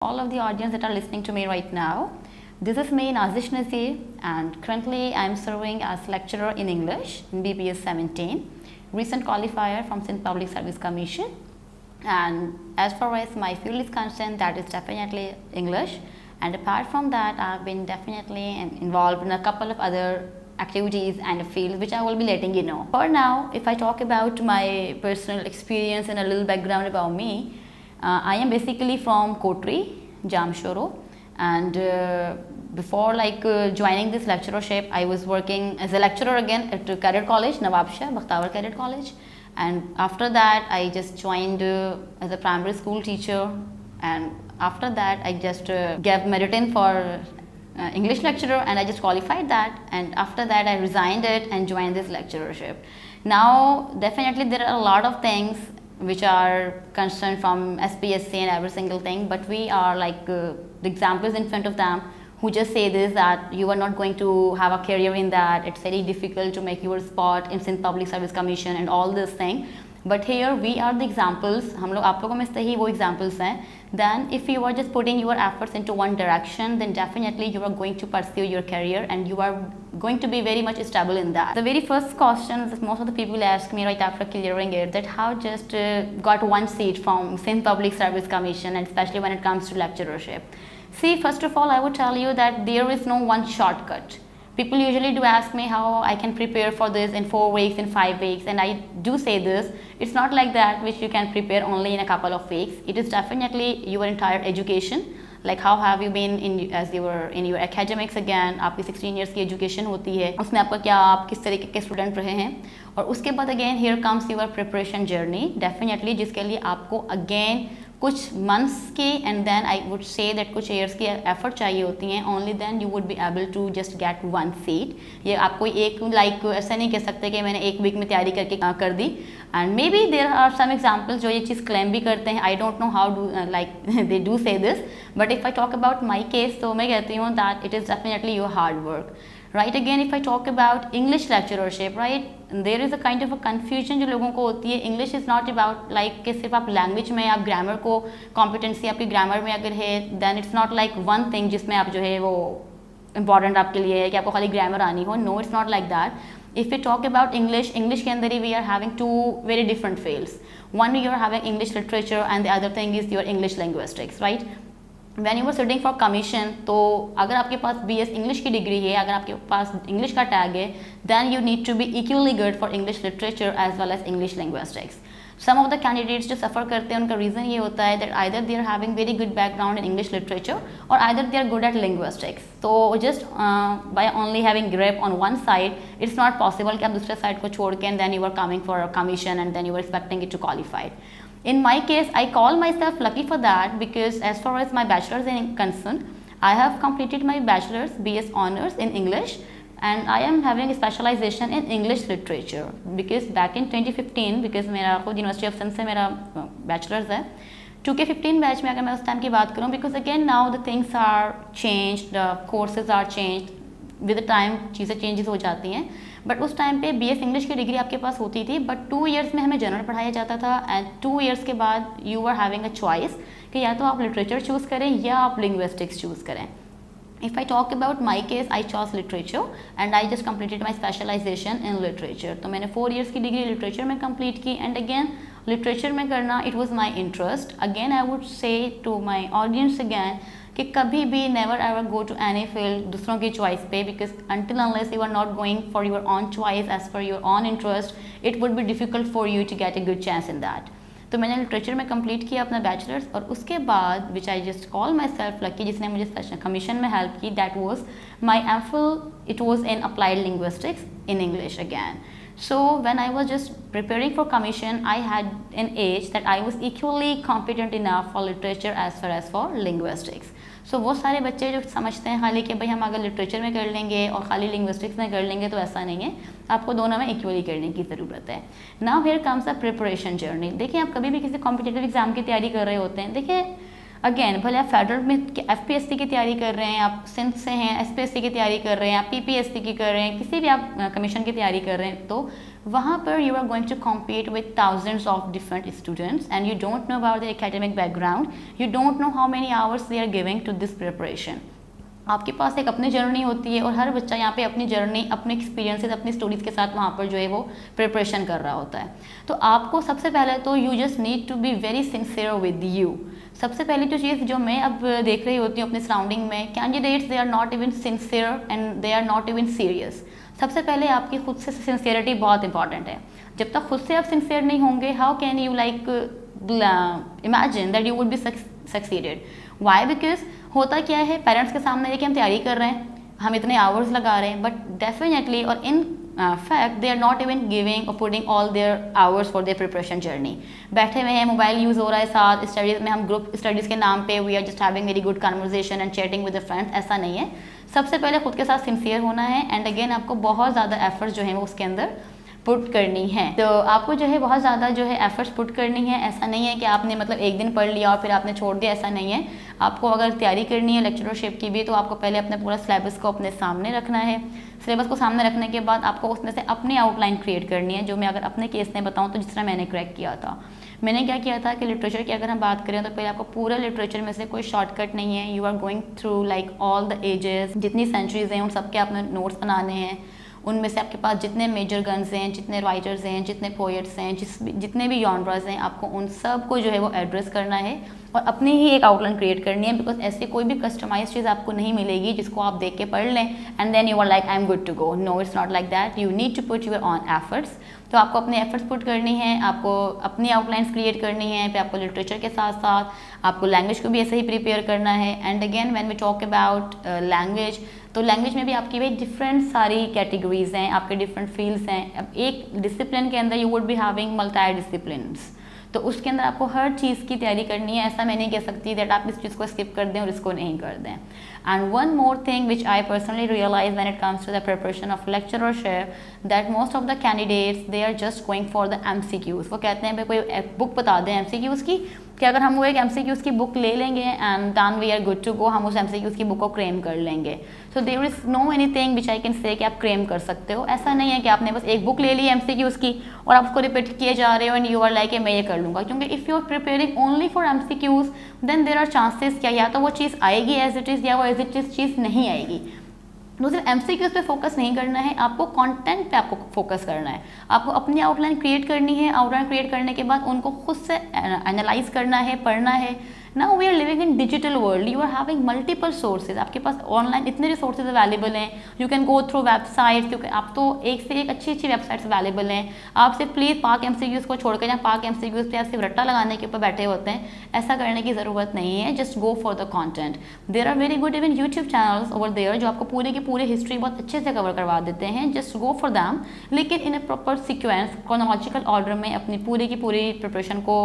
all of the audience that are listening to me right now. This is me, Nazish Nazir, and currently I'm serving as lecturer in English in BPS 17, recent qualifier from Sindh Public Service Commission. And as far as my field is concerned, that is definitely English. And apart from that, I've been definitely involved in a couple of other activities and fields which I will be letting you know. For now, if I talk about my personal experience and a little background about me, I am basically from Kotri, Jamshoro, and before joining this lecturership, I was working as a lecturer again at Cadet College, Nawab Shah, Bakhtawar Cadet College, and after that I just joined as a primary school teacher, and after that I just gave merit in for English lecturer and I just qualified that, and after that I resigned it and joined this lecturership. Now definitely there are a lot of things which are concerned from SPSC and every single thing, but we are like the examples in front of them who just say this, that you are not going to have a career in that, it's very difficult to make your spot in Sindh Public Service Commission and all this thing. But here we are the examples, हम लोग आप लोगों में से ही वो examples हैं. Then if you are just putting your efforts into one direction, then definitely you are going to pursue your career and you are going to be very much stable in that. The very first question that most of the people ask me right after clearing it, that how just got one seat from Sindh Public Service Commission, and especially when it comes to lecturership. See, first of all I would tell you that there is no one shortcut. People usually do ask me how I can prepare for this in 4 weeks, in 5 weeks, and I do say this, it's not like that which you can prepare only in a couple of weeks. It is definitely your entire education, like how have you been in your academics again, आपकी 16 years की education होती है, उसमें आपका क्या, आप किस तरीके के student रहे हैं, और उसके बाद again here comes your preparation journey, definitely जिसके लिए आपको again कुछ months की and then I would say that कुछ years की effort चाहिए होती हैं, only then you would be able to just get one seat. ये आप कोई एक ऐसा नहीं कह सकते कि मैंने एक week में तैयारी करके कर दी, and maybe there are some examples जो ये चीज़ claim भी करते हैं. I don't know how they do say this, but if I talk about my case, तो मैं कहती हूँ that it is definitely your hard work. Right, again if I talk about English lecturership, right, there is a kind of a confusion जो लोगों को होती है. English is not about like कि सिर्फ आप language में आप grammar को competency आपकी grammar में अगर है, then it's not like one thing जिसमें आप जो है वो important आपके लिए है कि आपको खाली grammar आनी हो. No, it's not like that. If we talk about English के अंदर ही we are having two very different fields. One, you are having English literature and the other thing is your English linguistics, right? When you were studying for commission, तो अगर आपके पास BS English की degree है, अगर आपके पास English का tag है, then you need to be equally good for English literature as well as English linguistics. Some of the candidates जो सफ़र करते हैं उनका reason ये होता है that either they are having very good background in English literature or either they are good at linguistics. So just by only having grip on one side, it's not possible कि आप दूसरे side को छोड़ के and then you are coming for a commission and then you are expecting it to qualify. In my case, I call myself lucky for that because as far as my bachelor's is concerned, I have completed my bachelor's BS honors in English and I am having a specialization in English literature because back in 2015, because मेरा खुद University of Sindh से मेरा bachelor's है, 2K15 batch में अगर मैं उस time की बात करूँ, because again now the things are changed, the courses are changed, with the time चीज़ें changes हो जाती हैं. बट उस टाइम पे BS इंग्लिश की डिग्री आपके पास होती थी, बट 2 years में हमें जनरल पढ़ाया जाता था एंड 2 years के बाद you are having a choice कि या तो आप लिटरेचर चूज़ करें या आप लिंग्विस्टिक्स चूज़ करें. If I talk about my case, I chose literature and I just completed my specialization in literature. तो मैंने 4 years की डिग्री लिटरेचर में कंप्लीट की एंड अगेन लिटरेचर में करना it was my interest. Again I would say to my audience again कि कभी भी never ever go to any field दूसरों की choice पे, because until unless you are not going for your own choice as per your own interest, it would be difficult for you to get a good chance in that. तो मैंने literature में complete किया अपना bachelors और उसके बाद which I just call myself lucky, जिसने मुझे कमीशन में हेल्प की, that was my MPhil. It was in applied linguistics in English again. So when I was just preparing for commission, I had an age that I was equally competent enough for literature as far as for linguistics. So वो सारे बच्चे जो समझते हैं खाली कि भाई हम अगर लिटरेचर में कर लेंगे और खाली लिंग्विस्टिक्स में कर लेंगे, तो ऐसा नहीं है, आपको दोनों में इक्वली करने की ज़रूरत है. Now here comes a preparation journey. देखिए आप कभी भी किसी कॉम्पिटिटिव एग्जाम की तैयारी कर रहे होते हैं, देखिए अगेन भले आप फेडरल में FPSC की तैयारी कर रहे हैं, आप सिंध से हैं SPSC की तैयारी कर रहे हैं, आप PPSC की कर रहे हैं, किसी भी आप कमीशन की तैयारी कर रहे हैं, तो वहाँ पर you are going to compete with thousands of different students and you don't know about the academic background, you don't know how many hours they are giving to this preparation. आपके पास एक अपनी जर्नी होती है और हर बच्चा यहाँ पे अपनी जर्नी, अपने एक्सपीरियंसेस, अपनी स्टोरीज के साथ वहाँ पर जो है वो प्रिपरेशन कर रहा होता है। तो आपको सबसे पहले तो you just need to be very sincere with you. सबसे पहली जो चीज़ जो मैं अब देख रही होती हूँ अपने सराउंडिंग में, candidates they are not even sincere and they are not even serious. सबसे पहले आपकी खुद से सिंसियरिटी बहुत इंपॉर्टेंट है। जब तक खुद से आप सिंसियर नहीं होंगे, how can you like imagine that you would be succeeded. Why? Because होता क्या है, पेरेंट्स के सामने ये कि हम तैयारी कर रहे हैं, हम इतने आवर्स लगा रहे हैं, बट डेफिनेटली और in fact they are not even giving और putting all their hours for their preparation journey. बैठे हुए हैं, मोबाइल यूज़ हो रहा है साथ, स्टडीज़ में हम ग्रुप स्टडीज़ के नाम पे we are just having very good conversation and chatting with the friends. ऐसा नहीं है। सबसे पहले खुद के साथ सिंसियर होना है एंड अगेन आपको बहुत ज़्यादा एफर्ट्स जो है वो उसके अंदर पुट करनी है। तो आपको जो है बहुत ज़्यादा जो है एफर्ट्स पुट करनी है। ऐसा नहीं है कि आपने मतलब एक दिन पढ़ लिया और फिर आपने छोड़ दिया, ऐसा नहीं है। आपको अगर तैयारी करनी है लेक्चरशिप की भी, तो आपको पहले अपने पूरा सिलेबस को अपने सामने रखना है। सिलेबस को सामने रखने के बाद आपको उसमें से अपनी आउटलाइन क्रिएट करनी है। जो मैं अगर अपने केस में बताऊँ तो जिस तरह मैंने क्रैक किया था, मैंने क्या किया था कि लिटरेचर की अगर हम बात करें तो पहले आपको पूरा लिटरेचर में से कोई शॉर्टकट नहीं है। You are going through like all the ages, जितनी सेंचुरीज हैं उन सब के आपने नोट्स बनाने हैं। उनमें से आपके पास जितने मेजर गन्स हैं, जितने राइटर्स हैं, जितने पोएट्स हैं, जितने भी जॉनर्स हैं, आपको उन सब को जो है वो एड्रेस करना है और अपनी ही एक आउटलाइन क्रिएट करनी है। बिकॉज ऐसी कोई भी कस्टमाइज चीज़ आपको नहीं मिलेगी जिसको आप देख के पढ़ लें and then you are like I am good to go. No, it's not like that. You need to put your on efforts. तो आपको अपने एफर्ट्स पुट करनी है, आपको अपनी आउटलाइंस क्रिएट करनी है, फिर आपको लिटरेचर के साथ साथ आपको लैंग्वेज को भी ऐसे ही प्रिपेयर करना है। And again when we talk about language, तो लैंग्वेज में भी आपकी भाई डिफरेंट सारी कैटेगरीज हैं, आपके डिफरेंट फील्ड्स हैं। अब एक डिसिप्लिन के अंदर you would be having multi disciplines, तो उसके अंदर आपको हर चीज़ की तैयारी करनी है। ऐसा मैं नहीं कह सकती दैट आप इस चीज़ को स्किप कर दें और इसको नहीं कर दें। And one more thing which I personally realise when it comes to the preparation of lectureship, that most of the candidates they are just going for the MCQs। वो कहते हैं भाई कोई बुक बता दें MCQs की, कि अगर हम वो एक MCQs की बुक ले लेंगे and then we are good to go, हम उस MCQs की बुक को क्लेम कर लेंगे। So there is no anything which I can say कि आप क्लेम कर सकते हो। ऐसा नहीं है कि आपने बस एक बुक ले ली MCQs की और आप उसको रिपीट किए जा रहे हो एंड यू आर लाइक मैं ये कर लूँगा। क्योंकि if you are preparing only for MCQs then there are chances क्या या तो वो चीज़ आएगी एज इट इज़ या वो एज इट इज़ चीज़ नहीं आएगी। तो सिर्फ MCQs पे फोकस नहीं करना है, आपको कंटेंट पे आपको फोकस करना है। आपको अपनी आउटलाइन क्रिएट करनी है। आउटलाइन क्रिएट करने के बाद उनको खुद से एनालाइज करना है, पढ़ना है। Now we are living in digital world, you are having multiple sources. आपके पास ऑनलाइन इतने रिसोर्सेज अवेलेबल हैं, you can go through websites, क्योंकि आप तो एक से एक अच्छी अच्छी वेबसाइट्स अवेलेबल हैं। आप सिर्फ प्लीज़ पाक MCQs को छोड़कर या पाक MCQs पे आप सिर्फ रट्टा लगाने के ऊपर बैठे होते हैं, ऐसा करने की ज़रूरत नहीं है। Just go for the content. There are very good even YouTube channels over there जो आपको पूरे की पूरी हिस्ट्री बहुत अच्छे से कवर करवा देते हैं। जस्ट गो फॉर दैम, लेकिन इन ए प्रॉपर सिक्वेंस क्रोनोलॉजिकल ऑर्डर में अपनी पूरी की पूरी प्रिपरेशन को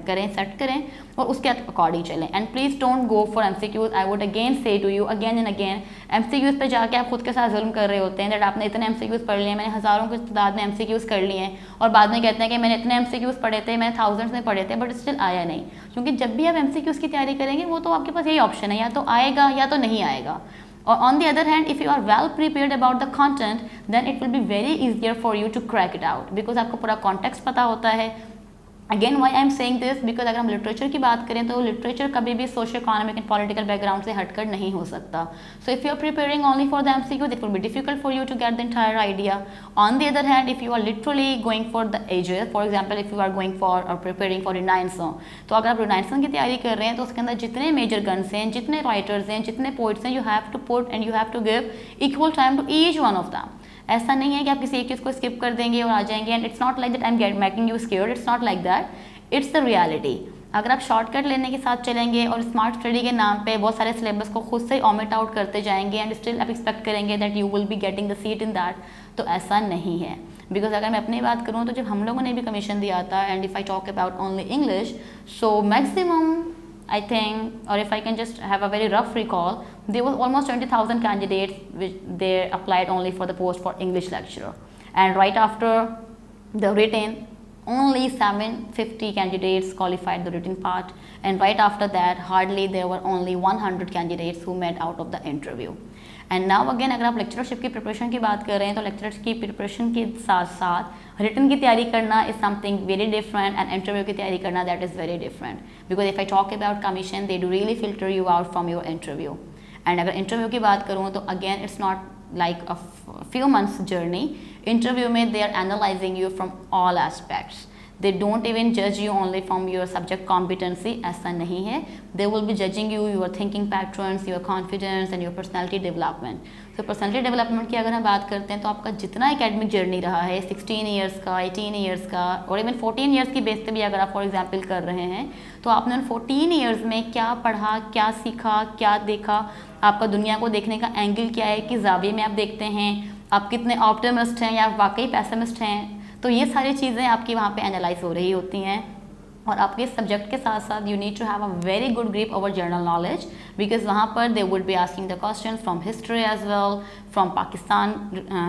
करें, सेट करें और उसके अकॉर्डिंग चलें। And please don't go for MCQs। I would again say to you again and again, MCQs पे जाके आप खुद के साथ जुल्म कर रहे होते हैं दैट आपने इतने MCQs पढ़ लिए, मैंने हज़ारों की तादाद में MCQs कर लिए हैं और बाद में कहते हैं कि मैंने इतने MCQs पढ़े थे, मैंने थाउजेंड्स में पढ़े थे, बट स्टिल आया नहीं। क्योंकि जब भी आप MCQs की तैयारी करेंगे वो तो आपके पास यही ऑप्शन है, या तो आएगा या तो नहीं आएगा। और on the other hand if you are well prepared about the content then it will be very easier for you to crack it out, because आपको पूरा कॉन्टेक्स्ट पता होता है। Again why I am saying this because अगर हम literature की बात करें तो लिटरेचर कभी भी social economic and political background से हटकर नहीं हो सकता। So if you are preparing only for the MCQ it will be difficult for you to get the entire idea. On the other hand if you are literally going for the ages, for example if you are going for और preparing for renaissance, तो अगर आप रिनाइंसो की तैयारी कर रहे हैं तो उसके अंदर जितने मेजर गन्स हैं, जितने राइटर्स हैं, जितने पोइट्स हैं, you have to put and you have to give equal time to each one of them. ऐसा नहीं है कि आप किसी एक चीज़ को स्किप कर देंगे और आ जाएंगे and it's not like that I am making you scared, it's not like that, it's the reality. अगर आप शॉर्टकट लेने के साथ चलेंगे और स्मार्ट स्टडी के नाम पे बहुत सारे सिलेबस को खुद से ऑमिट आउट करते जाएंगे एंड स्टिल आप एक्सपेक्ट करेंगे that you will be getting the seat in that, तो ऐसा नहीं है। बिकॉज अगर मैं अपनी बात करूँ तो जब हम लोगों ने भी कमीशन दिया था and if I talk about only English, so maximum I think, or if I can just have a very rough recall, there was almost 20,000 candidates which they applied only for the post for English lecturer, and right after the written only 750 candidates qualified the written part, and right after that hardly there were only 100 candidates who made out of the interview. And now again अगर आप lectureship की preparation की बात कर रहे हैं तो lecturer की प्रिपरेशन के साथ साथ रिटन की तैयारी करना is something very different, and interview की तैयारी करना that is very different, because if I talk about commission they do really filter you out from your interview. And अगर इंटरव्यू की बात करूँ तो again it's not like a few months journey. Interview में they are analysing you from all aspects. They don't even judge you only from your subject competency, ऐसा नहीं है. They will be judging you, your thinking patterns, your confidence and your personality development. So personality development की अगर हम बात करते हैं तो आपका जितना academic journey रहा है 16 years का, 18 years का और even 14 years की बेस पे भी अगर आप फॉर एग्जाम्पल कर रहे हैं तो आपने उन 14 years में क्या पढ़ा, क्या सीखा, क्या देखा, आपका दुनिया को देखने का एंगल क्या है, किस जाविये में आप देखते हैं, आप कितने ऑप्टिमिस्ट हैं या वाकई पैसिमिस्ट हैं. तो ये सारी चीज़ें आपकी वहाँ पे एनालाइज हो रही होती हैं. और आपके सब्जेक्ट के साथ साथ you need to have a very good grip over general knowledge, because वहाँ पर they would be asking the questions from history as well, from Pakistan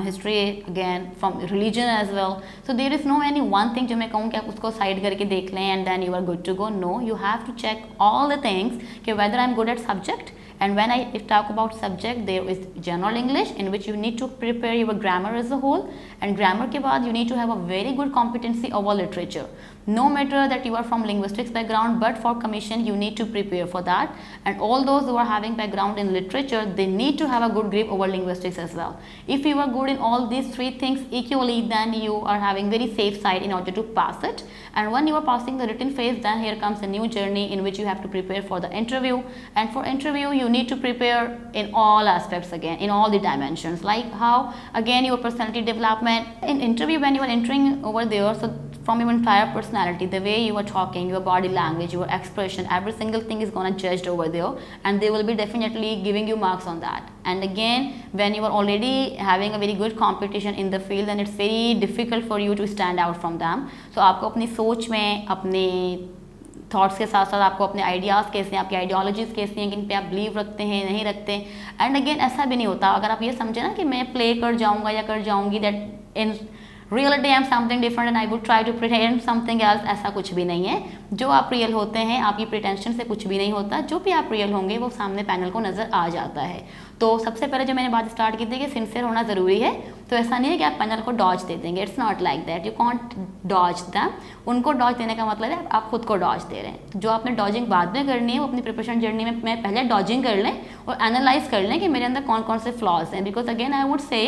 history, again from religion as well. So there is no any one thing जो मैं कहूँ कि आप उसको side करके देख लें and then you are good to go. No, you have to check all the things कि whether I am good at subject. And when I talk about subject, there is general English in which you need to prepare your grammar as a whole, and grammar के बाद you need to have a very good competency over literature. No matter that you are from linguistics background, but for commission you need to prepare for that. And all those who are having background in literature, they need to have a good grip over linguistics as well. If you are good in all these three things equally, then you are having very safe side in order to pass it. And when you are passing the written phase, then here comes a new journey in which you have to prepare for the interview. And for interview you need to prepare in all aspects again, in all the dimensions, like how again your personality development in interview when you are entering over there. So from your entire personality, the way you are talking, your body language, your expression, every single thing is gonna judged over there, and they will be definitely giving you marks on that. And again, when you are already having a very good competition in the field, then it's very difficult for you to stand out from them. So आपको अपनी सोच में, अपने thoughts के साथ साथ आपको अपने आइडियाज़ कैसे हैं, आपकी आइडियोलॉजीज़ कैसी हैं, किन पे आप बिलीव रखते हैं, नहीं रखते. एंड अगेन ऐसा भी नहीं होता अगर आप ये समझे ना कि मैं प्ले कर जाऊँगा या कर जाऊँगी, that in reality I am something different and I would try to pretend something else. ऐसा कुछ भी नहीं है. जो आप रियल होते हैं, आपकी प्रिटेंशन से कुछ भी नहीं होता. जो भी आप रियल होंगे वो सामने पैनल को नज़र आ जाता है. तो सबसे पहले जो मैंने बात स्टार्ट की थी कि सिंसियर होना ज़रूरी है. तो ऐसा नहीं है कि आप पैनल को डॉज दे देंगे. It's not like that. You can't dodge them. उनको डॉज देने का मतलब है आप खुद को डॉज दे रहे हैं. जो आपने डॉजिंग बाद में करनी है वो अपनी प्रिपरेशन जर्नी में पहले डॉजिंग कर लें और एनालाइज कर लें कि मेरे अंदर कौन कौन से फ्लॉज हैं. Because again I would say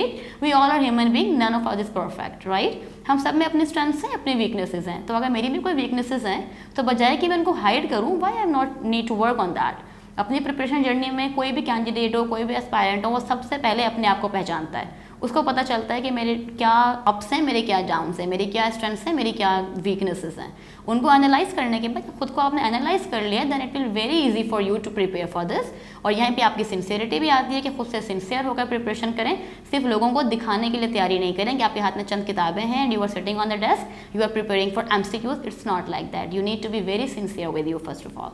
we all are human being, none of us is perfect, right. हम सब में अपनी स्ट्रेंथ्स हैं, अपनी वीकनेसेस हैं. तो अगर मेरी भी कोई वीकनेसेस हैं तो बजाय कि मैं उनको हाइड करूँ, why I am not need to work on that. अपनी प्रिपरेशन जर्नी में कोई भी कैंडिडेट हो, कोई भी एस्पायरेंट हो, वो सबसे पहले अपने आप को पहचानता है. उसको पता चलता है कि मेरे क्या अप्स हैं, मेरे क्या डाउन्स हैं, मेरी क्या स्ट्रेंथ्स हैं, मेरी क्या वीकनेसेस हैं. उनको एनालाइज करने के बाद खुद को आपने एनालाइज कर लिया, then it will very easy for you to prepare for this. और यहाँ पे आपकी सिंसियरिटी भी आती है कि खुद से सिंसियर होकर प्रिपरेशन करें. सिर्फ लोगों को दिखाने के लिए तैयारी नहीं करें कि आपके हाथ में चंद किताबें हैं and you are sitting on the desk, you are preparing for MCQs. It's not like that. You need to be very sincere with you first of all.